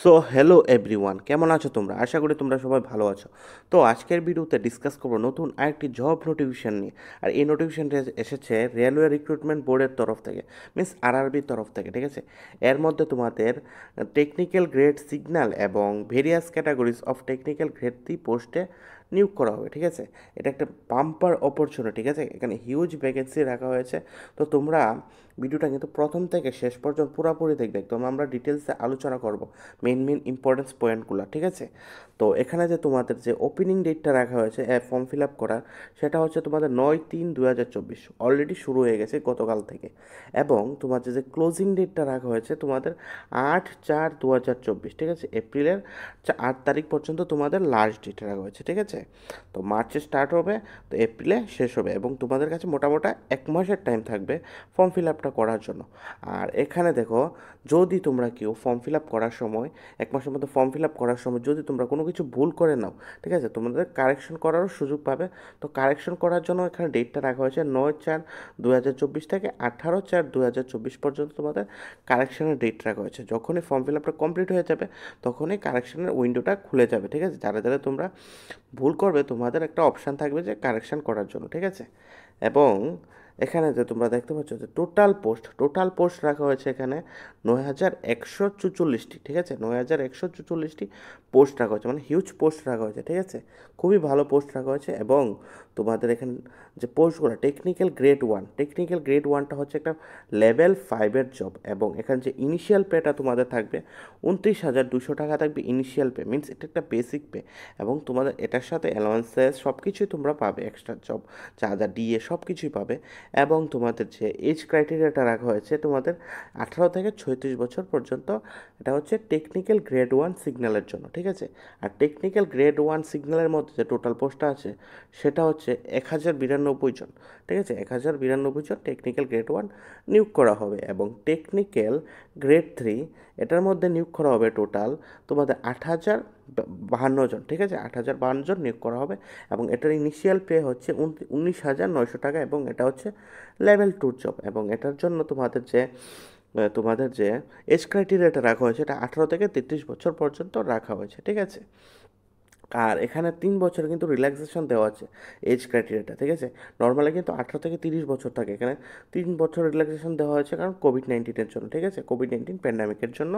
So hello everyone, কেমন আছো তোমরা? আশা করি তোমরা সবাই ভালো আছো। তো আজকের ভিডিওতে ডিসকাস করবো নতুন আরেকটি জব নোটিফিকেশান নিয়ে। আর এই নোটিফিকেশানটা এসেছে রেলওয়ে রিক্রুটমেন্ট বোর্ডের তরফ থেকে, মিনস আরআরবির তরফ থেকে, ঠিক আছে। এর মধ্যে তোমাদের টেকনিক্যাল গ্রেড সিগন্যাল এবং various categories of technical grade 3 পোস্টে নিয়োগ করা হবে, ঠিক আছে। এটা একটা বাম্পার অপরচুনিটি, ঠিক আছে। এখানে হিউজ ভ্যাকেন্সি রাখা হয়েছে। তো তোমরা ভিডিওটা কিন্তু প্রথম থেকে শেষ পর্যন্ত পুরোপুরি দেখবে, একদম আমরা ডিটেলসে আলোচনা করব মেন ইম্পর্টেন্স পয়েন্টগুলো, ঠিক আছে। তো এখানে যে তোমাদের যে ওপেনিং ডেটটা রাখা হয়েছে ফর্ম ফিল আপ করার, সেটা হচ্ছে তোমাদের 9/3/2024, অলরেডি শুরু হয়ে গেছে গতকাল থেকে। এবং তোমাদের যে ক্লোজিং ডেটটা রাখা হয়েছে তোমাদের 8/4/2024, ঠিক আছে। এপ্রিলের 8 তারিখ পর্যন্ত তোমাদের লাস্ট ডেট রাখা হয়েছে, ঠিক আছে। তো মার্চে স্টার্ট হবে, তো এপ্রিলে শেষ হবে, এবং তোমাদের কাছে মোটামুটি 1 মাসের টাইম থাকবে ফর্ম ফিল আপটা করার জন্য। আর এখানে দেখো, যদি তোমরা কেউ ফর্ম ফিল আপ করার সময় 1 মাসের মধ্যে ফর্ম ফিল আপ করার সময় যদি তোমরা কোনো কিছু ভুল করে নাও, ঠিক আছে, তোমাদের কারেকশন করারও সুযোগ পাবে। তো কারেকশন করার জন্য এখানে ডেটটা রাখা হয়েছে 9/4/2024 থেকে 18/4/2024 পর্যন্ত তোমাদের কারেকশনের ডেট রাখা হয়েছে। যখনই ফর্ম ফিল আপটা কমপ্লিট হয়ে যাবে তখনই কারেকশনের উইন্ডোটা খুলে যাবে, ঠিক আছে। যারা যারা তোমরা ভুল করবে তোমাদের একটা অপশান থাকবে যে কারেকশন করার জন্য, ঠিক আছে। এবং এখানে যে তোমরা দেখতে পাচ্ছ যে টোটাল পোস্ট রাখা হয়েছে এখানে 9,144টি, ঠিক আছে। 9,144টি পোস্ট রাখা হয়েছে, মানে হিউজ পোস্ট রাখা হয়েছে, ঠিক আছে। খুবই ভালো পোস্ট রাখা হয়েছে। এবং তোমাদের এখানে যে পোস্টগুলো টেকনিক্যাল গ্রেড ওয়ানটা হচ্ছে একটা লেভেল 5-এর জব। এবং এখানে যে ইনিশিয়াল পেটা তোমাদের থাকবে 29,200 টাকা থাকবে ইনিশিয়াল পে, মিনস এটা একটা বেসিক পে। এবং তোমাদের এটার সাথে অ্যালাওয়েন্সেস সব কিছুই তোমরা পাবে, এক্সট্রা জব যা যা ডিএ সব কিছুই পাবে। এবং তোমাদের যে এজ ক্রাইটেরিয়াটা রাখা হয়েছে তোমাদের 18 থেকে 36 বছর পর্যন্ত। এটা হচ্ছে টেকনিক্যাল গ্রেড 1 সিগন্যালের জন্য, ঠিক আছে। আর টেকনিক্যাল গ্রেড 1 সিগন্যালের মধ্যে যে টোটাল পোস্টটা আছে সেটা হচ্ছে 1,092 জন, ঠিক আছে। 1,092 জন টেকনিক্যাল গ্রেড 1 নিয়োগ করা হবে। এবং টেকনিক্যাল গ্রেড 3 এটার মধ্যে নিয়োগ করা হবে টোটাল তোমাদের 8,052 জন, ঠিক আছে। 8,052 জন নিয়োগ করা হবে। এবং এটার ইনিশিয়াল পে হচ্ছে 19,900 টাকা। এবং এটা হচ্ছে লেভেল 2 জব। এবং এটার জন্য তোমাদের যে এজ ক্রাইটেরিয়াটা রাখা হয়েছে এটা 18 থেকে 33 বছর পর্যন্ত রাখা হয়েছে, ঠিক আছে। আর এখানে 3 বছর কিন্তু রিল্যাক্সেশন দেওয়া আছে এজ ক্রাইটেরিয়াটা, ঠিক আছে। নর্মালি কিন্তু 18 থেকে 30 বছর থাকে, এখানে 3 বছর রিল্যাক্সেশন দেওয়া হয়েছে কারণ কোভিড-19-এর জন্য, ঠিক আছে। কোভিড-19 প্যান্ডামিকের জন্য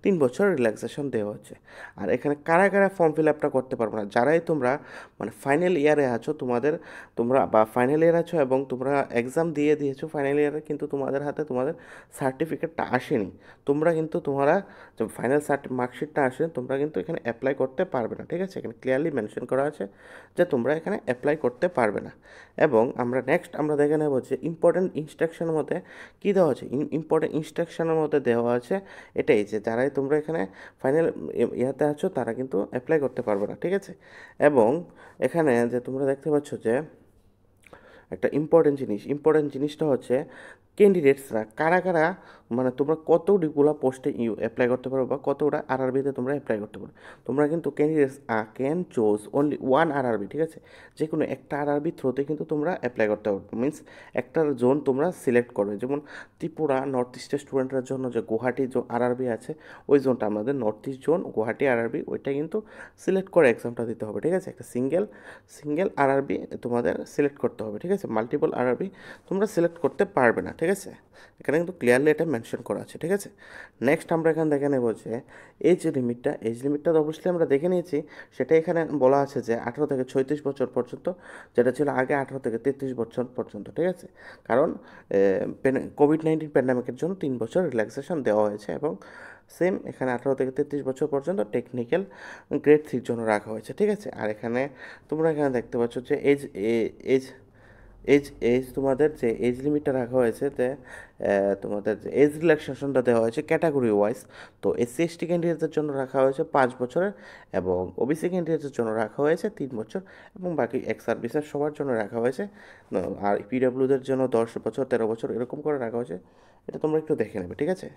3 বছর রিল্যাক্সেশন দেওয়া হচ্ছে। আর এখানে কারা কারা ফর্ম ফিল আপটা করতে পারবে না, যারাই তোমরা মানে ফাইনাল ইয়ারে আছো, তোমরা বা ফাইনাল ইয়ার আছো এবং তোমরা এক্সাম দিয়ে দিয়েছো ফাইনাল ইয়ারে, কিন্তু তোমাদের হাতে তোমাদের সার্টিফিকেটটা আসেনি, তোমরা ফাইনাল মার্কশিটটা আসে, তোমরা কিন্তু এখানে অ্যাপ্লাই করতে পারবে না, ঠিক আছে। এখানে ক্লিয়ারলি মেনশন করা আছে যে তোমরা এখানে অ্যাপ্লাই করতে পারবে না। এবং আমরা দেখে নেব যে ইম্পর্টেন্ট ইনস্ট্রাকশনের মধ্যে কী দেওয়া আছে। ইম্পর্টেন্ট ইনস্ট্রাকশনের মধ্যে দেওয়া আছে এটাই যে যারাই তোমরা এখানে ফাইনাল ইয়াতে আছো তারা কিন্তু অ্যাপ্লাই করতে পারবে না, ঠিক আছে। এবং এখানে যে তোমরা দেখতে পাচ্ছ যে একটা ইম্পর্টেন্ট জিনিসটা হচ্ছে ক্যান্ডিডেটসরা কারা কারা, মানে তোমরা কতগুলো পোস্টে অ্যাপ্লাই করতে পারো বা কতটা আরআরবিতে তোমরা অ্যাপ্লাই করতে পারো। তোমরা কিন্তু candidates can choose only one RRB, ঠিক আছে। যে কোনো একটা আরআরবি থ্রুতে কিন্তু তোমরা অ্যাপ্লাই করতে পারো, মিনস একটা জোন তোমরা সিলেক্ট করবে। যেমন ত্রিপুরা নর্থ ইস্টের স্টুডেন্টদের জন্য যে গুয়াহাটি আরআরবি আছে, ওই জোনটা আমাদের north east zone Guwahati RRB, ওইটা কিন্তু সিলেক্ট করে এক্সামটা দিতে হবে, ঠিক আছে। একটা সিঙ্গেল আরআরবি তোমাদের সিলেক্ট করতে হবে, ঠিক আছে। মাল্টিপল আরআরবি তোমরা সিলেক্ট করতে পারবে না, ঠিক আছে। এখানে কিন্তু ক্লিয়ারলি এটা মেনশন করা আছে, ঠিক আছে। নেক্সট আমরা এখানে দেখে নেব যে এজ লিমিটটা তো অবশ্যই আমরা দেখে নিয়েছি। সেটা এখানে বলা আছে যে 18 থেকে 36 বছর পর্যন্ত, যেটা ছিল আগে 18 থেকে 33 বছর পর্যন্ত, ঠিক আছে। কারণ কোভিড-19 প্যান্ডামিকের জন্য 3 বছর রিল্যাক্সেশন দেওয়া হয়েছে। এবং সেম এখানে 18 থেকে 33 বছর পর্যন্ত টেকনিক্যাল গ্রেড 3 জন্য রাখা হয়েছে, ঠিক আছে। আর তোমরা এখানে দেখতে পাচ্ছ যে এজ এজ এজ তোমাদের যে এজ লিমিটটা রাখা হয়েছে, তোমাদের যে এজ রিল্যাক্সেশনটা দেওয়া হয়েছে ক্যাটাগরি ওয়াইজ। তো SC/ST ক্যান্ডিডেটদের জন্য রাখা হয়েছে 5 বছরের, এবং ওবিসি ক্যান্ডিডেটদের জন্য রাখা হয়েছে 3 বছর, এবং বাকি এক্স সার্ভিসের সবার জন্য রাখা হয়েছে। আর পিডব্লিউদের জন্য 10 বছর, 13 বছর এরকম করে রাখা হয়েছে। এটা তোমরা একটু দেখে নেবে, ঠিক আছে।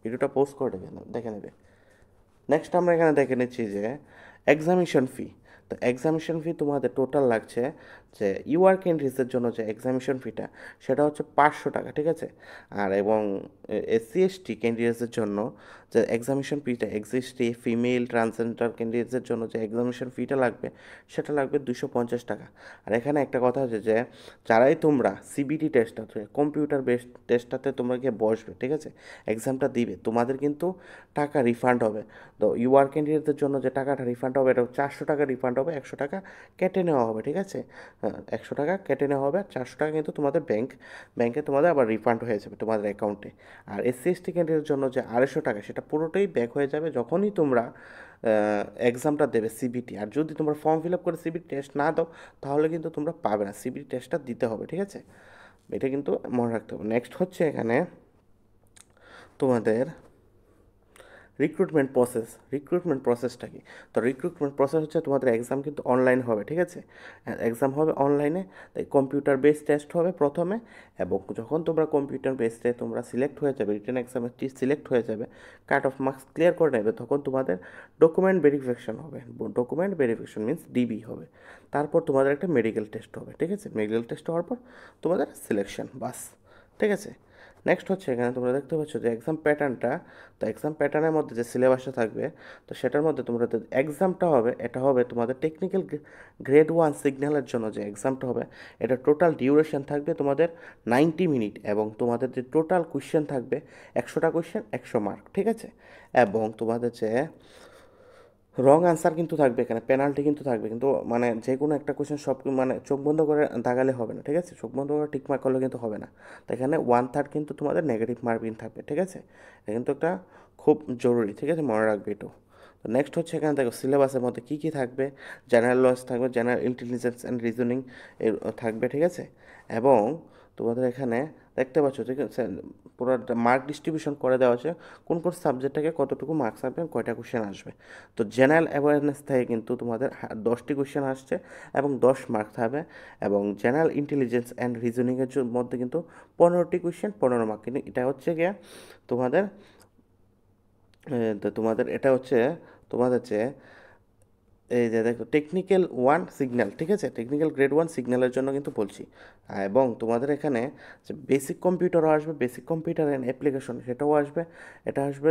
ভিডিওটা পোস্ট করে দেখে নেবে। নেক্সট আমরা এখানে দেখে নিচ্ছি যে এক্সামিনেশন ফি। তো এক্সামিনেশন ফি তোমাদের টোটাল লাগছে যে ইউআর ক্যান্ডিডেটসের জন্য যে এক্সামিনেশন ফিটা সেটা হচ্ছে 500 টাকা, ঠিক আছে। আর এবং এসসি এসটি ক্যান্ডিডেটসের জন্য যে এক্সামিনেশন ফিটা, এসসি ফিমেল ট্রান্সজেন্ডার ক্যান্ডিডেটসের জন্য যে এক্সামিনেশন ফিটা লাগবে সেটা লাগবে 250 টাকা। আর এখানে একটা কথা হচ্ছে যে যারাই তোমরা সিবিটি টেস্টটা, কম্পিউটার বেসড টেস্টটাতে তোমরা গিয়ে বসবে, ঠিক আছে, এক্সামটা দিবে, তোমাদের কিন্তু টাকা রিফান্ড হবে। তো ইউআর ক্যান্ডিডেটদের জন্য যে টাকাটা রিফান্ড হবে এটা 400 টাকা রিফান্ড হবে, 100 টাকা কেটে নেওয়া হবে, ঠিক আছে। 100 টাকা কেটে নেওয়া হবে, আর 400 টাকা কিন্তু তোমাদের ব্যাংকে তোমাদের আবার রিফান্ড হয়ে যাবে তোমাদের অ্যাকাউন্টে। আর এসসি এসটি ক্যান্ডিডেটের জন্য যে 250 টাকা সেটা পুরোটাই ব্যাক হয়ে যাবে যখনই তোমরা এক্সামটা দেবে সিবিটি। আর যদি তোমরা ফর্ম ফিল আপ করে সিবিটি টেস্ট না দাও তাহলে কিন্তু তোমরা পাবে না, সিবিটি টেস্টটা দিতে হবে, ঠিক আছে। এটা কিন্তু মনে রাখতে হবে। নেক্সট হচ্ছে এখানে তোমাদের রিক্রুটমেন্ট প্রসেসটা কি। তো রিক্রুটমেন্ট প্রসেস হচ্ছে তোমাদের এক্সাম কিন্তু অনলাইন হবে, ঠিক আছে। এক্সাম হবে অনলাইনে, তাই কম্পিউটার বেসড টেস্ট হবে প্রথমে, এবং যখন তোমরা কম্পিউটার বেসডে তোমরা সিলেক্ট হয়ে যাবে, রিটেন এক্সামে সিলেক্ট হয়ে যাবে, কাট অফ মার্কস ক্লিয়ার করে নেবে, তখন তোমাদের ডকুমেন্ট ভেরিফিকেশন হবে। ডকুমেন্ট ভেরিফিকেশন মিনস ডিবি হবে। তারপর তোমাদের একটা মেডিকেল টেস্ট হবে, ঠিক আছে। মেডিকেল টেস্ট হওয়ার পর তোমাদের সিলেকশন, বাস, ঠিক আছে। নেক্সট হচ্ছে এখানে তোমরা দেখতে পাচ্ছ যে এক্সাম প্যাটার্নটা। তো এক্সাম প্যাটার্নের মধ্যে যে সিলেবাসটা থাকবে, তো সেটার মধ্যে তোমরা এক্সামটা হবে, এটা হবে তোমাদের টেকনিক্যাল গ্রেড 1 সিগন্যালের জন্য যে এক্সামটা হবে, এটা টোটাল ডিউরেশন থাকবে তোমাদের 90 মিনিট, এবং তোমাদের যে টোটাল কোয়েশ্চেন থাকবে 100টা কোয়েশ্চেন, 100 মার্ক, ঠিক আছে। এবং তোমাদের যে রং আনসার কিন্তু থাকবে, এখানে পেনাল্টি কিন্তু থাকবে, কিন্তু মানে যে কোনো একটা কোয়েশ্চেন সব মানে চোখ বন্ধ করে দাগালে হবে না, ঠিক আছে, চোখ বন্ধ করে টিক মার্ক করলে কিন্তু হবে না। তো এখানে 1/3 কিন্তু তোমাদের নেগেটিভ মার্কিং থাকবে, ঠিক আছে। এটা কিন্তু একটা খুব জরুরি, ঠিক আছে, মনে রাখবে এটাও। তো নেক্সট হচ্ছে এখানে দেখো সিলেবাসের মধ্যে কী কী থাকবে। জেনারেল নলেজ থাকবে, জেনারেল ইন্টেলিজেন্স অ্যান্ড রিজনিং থাকবে, ঠিক আছে। এবং তোমাদের এখানে দেখতে পাচ্ছ, ঠিক আছে, পুরো মার্ক ডিস্ট্রিবিউশন করে দেওয়া আছে কোন কোন সাবজেক্ট থেকে কতটুকু মার্কস আসবে, কয়টা কোশ্চেন আসবে। তো জেনারেল অ্যাওয়ারনেস থেকে কিন্তু তোমাদের 10টি কোশ্চেন আসছে এবং 10 মার্ক থাকবে, এবং জেনারেল ইন্টেলিজেন্স অ্যান্ড রিজনিংয়ের মধ্যে কিন্তু 15টি কোশ্চেন, 15 মার্ক। কিন্তু এটা হচ্ছে গিয়ে তোমাদের তো তোমাদের এটা হচ্ছে তোমাদের যে এই যে দেখো টেকনিক্যাল 1 সিগন্যাল, ঠিক আছে, টেকনিক্যাল গ্রেড 1 সিগন্যালের জন্য কিন্তু বলছি। এবং তোমাদের এখানে যে বেসিক কম্পিউটারও আসবে, বেসিক কম্পিউটার অ্যান্ড অ্যাপ্লিকেশন সেটাও আসবে। এটা আসবে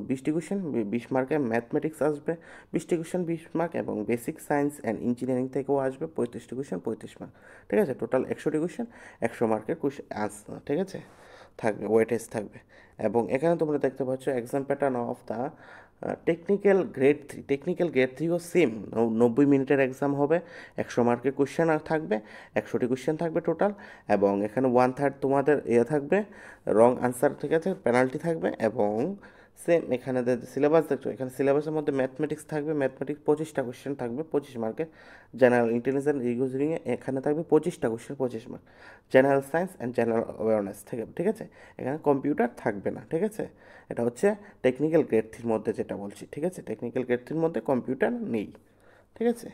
20টি কোয়েশ্চেন 20 মার্কে, ম্যাথমেটিক্স আসবে 20টি কোয়েশ্চেন 20 মার্ক, এবং বেসিক সায়েন্স অ্যান্ড ইঞ্জিনিয়ারিং থেকেও আসবে 35টি কোয়েশ্চেন 35 মার্ক, ঠিক আছে। টোটাল 100টি কোয়েশ্চেন, 100 মার্কের কোয়েশ্চেন আনসার, ঠিক আছে, থাকবে, ওয়েটেজ থাকবে। এবং এখানে তোমরা দেখতে পাচ্ছ exam pattern of the technical grade 3ও সেম, 90 মিনিটের এক্সাম হবে, 100 মার্কের কোয়েশ্চেন আর থাকবে, 100টি কোয়েশ্চেন থাকবে টোটাল। এবং এখানে 1/3 তোমাদের থাকবে রং আনসার, ঠিক আছে, পেনাল্টি থাকবে। এবং সেম এখানে সিলেবাস দেখছো, এখানে সিলেবাসের মধ্যে ম্যাথমেটিক্স থাকবে, ম্যাথমেটিক্স 25টা কোয়েশ্চেন থাকবে 25 মার্কের। জেনারেল ইন্টেলিজেন্স রিজনিংয়ে এখানে থাকবে 25টা question 25 mark. General science and general awareness থেকে, ঠিক আছে। এখানে কম্পিউটার থাকবে না, ঠিক আছে। এটা হচ্ছে টেকনিক্যাল গ্রেড 3 মধ্যে যেটা বলছি, ঠিক আছে, টেকনিক্যাল গ্রেড 3 মধ্যে কম্পিউটার নেই, ঠিক আছে।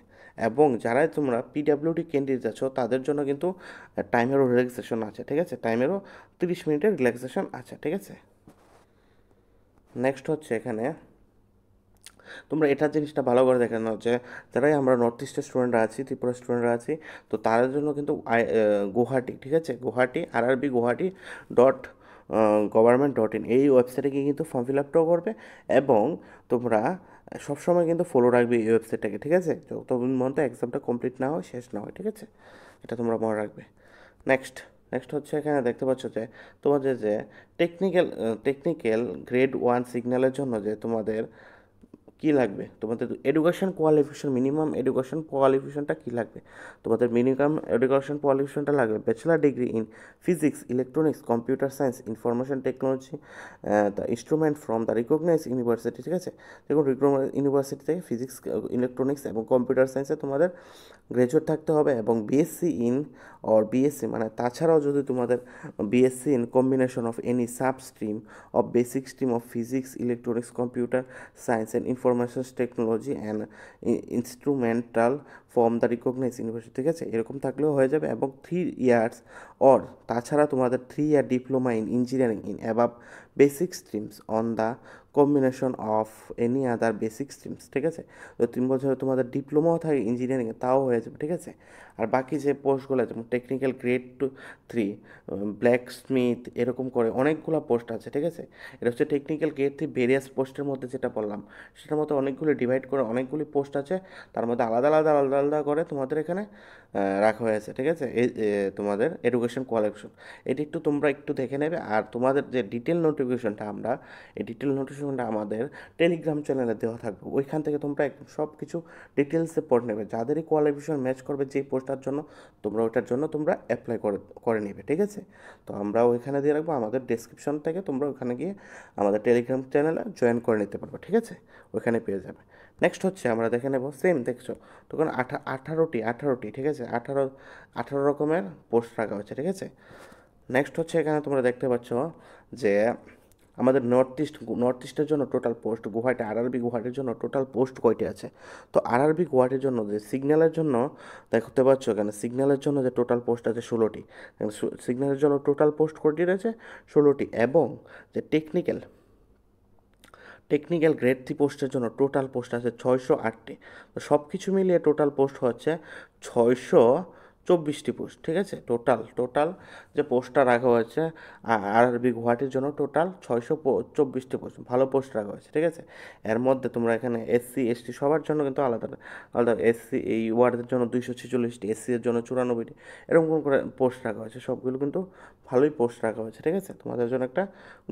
এবং যারা তোমরা পিডাব্লিউডি ক্যান্ডিডেট আছো তাদের জন্য কিন্তু টাইমেরও রিল্যাক্সেশন আছে, ঠিক আছে, টাইমেরও 30 মিনিটের রিল্যাক্সেশন আছে, ঠিক আছে। নেক্সট হচ্ছে এখানে তোমরা এটার জিনিসটা ভালো করে দেখে নাও যে যারাই আমরা নর্থ ইস্টের স্টুডেন্টরা আছি, ত্রিপুরা স্টুডেন্টরা আছি, তো তাদের জন্য কিন্তু গুয়াহাটি, ঠিক আছে, গুয়াহাটি RRB গুয়াহাটি ডট গভর্নমেন্ট.in এই ওয়েবসাইটে গিয়ে কিন্তু ফর্ম ফিল আপটাও করবে। এবং তোমরা সবসময় কিন্তু ফলো রাখবে এই ওয়েবসাইটটাকে, ঠিক আছে, যতদিন পর্যন্ত এক্সামটা কমপ্লিট না হয়, শেষ না হয়, ঠিক আছে, এটা তোমরা মনে রাখবে। নেক্সট নেক্সট হচ্ছে এখানে দেখতে পাচ্ছ যে তোমাদের যে টেকনিক্যাল গ্রেড 1 সিগন্যালের জন্য যে তোমাদের কী লাগবে, তোমাদের এডুকেশন কোয়ালিফিকেশন, মিনিমাম এডুকেশন কোয়ালিফিকেশনটা কী লাগবে। তোমাদের মিনিমাম এডুকেশন কোয়ালিফিকেশনটা লাগবে bachelor degree in physics, electronics, computer science, information technology, the instrument from the recognise university, ঠিক আছে, দেখুন রিকগনাইজ ইউনিভার্সিটি থেকে ফিজিক্স, ইলেকট্রনিক্স এবং কম্পিউটার সায়েন্সে তোমাদের গ্র্যাজুয়েট থাকতে হবে। এবং বিএসসি ইন বিএসসি মানে তাছাড়াও যদি তোমাদের BSc in combination of any sub stream of basic stream of physics, electronics, computer science and information technology and instrumental from the recognise university, ঠিক আছে, এরকম থাকলেও হয়ে যাবে। এবং 3 ইয়ার্স অর তাছাড়া তোমাদের 3 year diploma in engineering in above basic streams on the combination of any other basic streams, ঠিক আছে? তো 3 বছরে তোমাদের ডিপ্লোমাও থাকে ইঞ্জিনিয়ারিংয়ে, তাও হয়ে যাবে, ঠিক আছে? আর বাকি যে পোস্টগুলো যেমন টেকনিক্যাল গ্রেড 3, ব্ল্যাক স্মিথ, এরকম করে অনেকগুলো পোস্ট আছে, ঠিক আছে? এটা হচ্ছে টেকনিক্যাল গ্রেড 3 ভেরিয়াস পোস্টের মধ্যে যেটা বললাম, সেটার মধ্যে অনেকগুলো ডিভাইড করে অনেকগুলি পোস্ট আছে, তার মধ্যে আলাদা আলাদা আলাদা আলাদা করে তোমাদের এখানে রাখা হয়েছে, ঠিক আছে? এই তোমাদের এডুকেশন কোয়ালিফিকেশন, এটি একটু তোমরা একটু দেখে নেবে। আর তোমাদের যে ডিটেল নোটিফিকেশনটা এই ডিটেল নোটিফিকেশনটা আমাদের টেলিগ্রাম চ্যানেলে দেওয়া থাকবে, ওইখান থেকে তোমরা একদম সব কিছু ডিটেলসে পড়ে নেবে, যাদেরই কোয়ালিফিকেশন ম্যাচ করবে যেই পোস্টটার জন্য তোমরা ওইটার জন্য তোমরা অ্যাপ্লাই করে করে নেবে, ঠিক আছে? তো আমরা ওইখানে দিয়ে রাখবো, আমাদের ডেসক্রিপশন থেকে তোমরা ওখানে গিয়ে আমাদের টেলিগ্রাম চ্যানেলে জয়েন করে নিতে পারবে, ঠিক আছে? ওইখানে পেয়ে যাবে। নেক্সট হচ্ছে আমরা দেখে নেব, সেম দেখছো তখন 18টি, ঠিক আছে? 18 রকমের পোস্ট রাখা হচ্ছে, ঠিক আছে? নেক্সট হচ্ছে এখানে তোমরা দেখতে পাচ্ছ যে আমাদের নর্থ ইস্টের জন্য টোটাল পোস্ট গুয়াহাটি, আরআরবি গুয়াহাটির জন্য টোটাল পোস্ট কয়টি আছে? তো আরআরবি গুয়াহাটির জন্য যে সিগন্যালের জন্য দেখতে পাচ্ছ এখানে সিগন্যালের জন্য যে টোটাল পোস্ট আছে 16টি। সিগন্যালের জন্য টোটাল পোস্ট কয়টি রয়েছে? 16টি। এবং যে টেকনিক্যাল গ্রেড 3 পোস্টের জন্য টোটাল পোস্ট আছে 608টি। তো সব কিছু মিলিয়ে টোটাল পোস্ট হচ্ছে 624টি পোস্ট, ঠিক আছে? টোটাল যে পোস্টটা রাখা হয়েছে আরআরবি গুয়াহাটির জন্য টোটাল 624টি পোস্ট, ভালো পোস্ট রাখা হয়েছে, ঠিক আছে? এর মধ্যে তোমরা এখানে এসসি এসটি সবার জন্য কিন্তু আলাদা আলাদা, এসসি এই ওয়ার্ডের জন্য 246টি, এসসি এর জন্য 94টি, এরকম করে পোস্ট রাখা হয়েছে। সবগুলো কিন্তু ভালোই পোস্ট রাখা হয়েছে, ঠিক আছে? তোমাদের জন্য একটা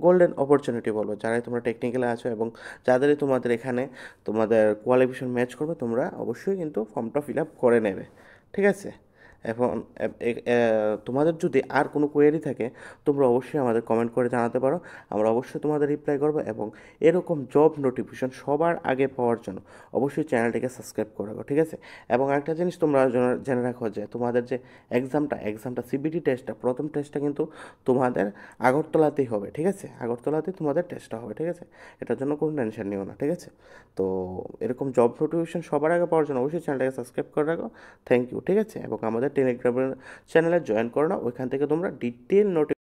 গোল্ডেন অপরচুনিটি বলবো, যারাই তোমরা টেকনিক্যালে আছো এবং যাদেরই তোমাদের এখানে তোমাদের কোয়ালিফিকেশন ম্যাচ করবে, তোমরা অবশ্যই কিন্তু ফর্মটা ফিল আপ করে নেবে, ঠিক আছে? এখন তোমাদের যদি আর কোনো কোয়েরি থাকে তোমরা অবশ্যই আমাদের কমেন্ট করে জানাতে পারো, আমরা অবশ্যই তোমাদের রিপ্লাই করবো। এবং এরকম জব নোটিফিকেশন সবার আগে পাওয়ার জন্য অবশ্যই চ্যানেলটিকে সাবস্ক্রাইব করে রাখো, ঠিক আছে? এবং আরেকটা জিনিস তোমরা জেনে রাখো যে তোমাদের যে এক্সামটা সিবিটি টেস্টটা, প্রথম টেস্টটা কিন্তু তোমাদের আগরতলাতেই হবে, ঠিক আছে? আগরতলাতেই তোমাদের টেস্টটা হবে, ঠিক আছে? এটার জন্য কোনো টেনশন নিও না, ঠিক আছে? তো এরকম জব নোটিফিকেশন সবার আগে পাওয়ার জন্য অবশ্যই চ্যানেলটাকে সাবস্ক্রাইব করে রাখো। থ্যাংক ইউ, ঠিক আছে? এবং আমাদের টেলিগ্রামের চ্যানেলে জয়েন করো না, ওইখান থেকে তোমরা ডিটেল নোটিফিকেশন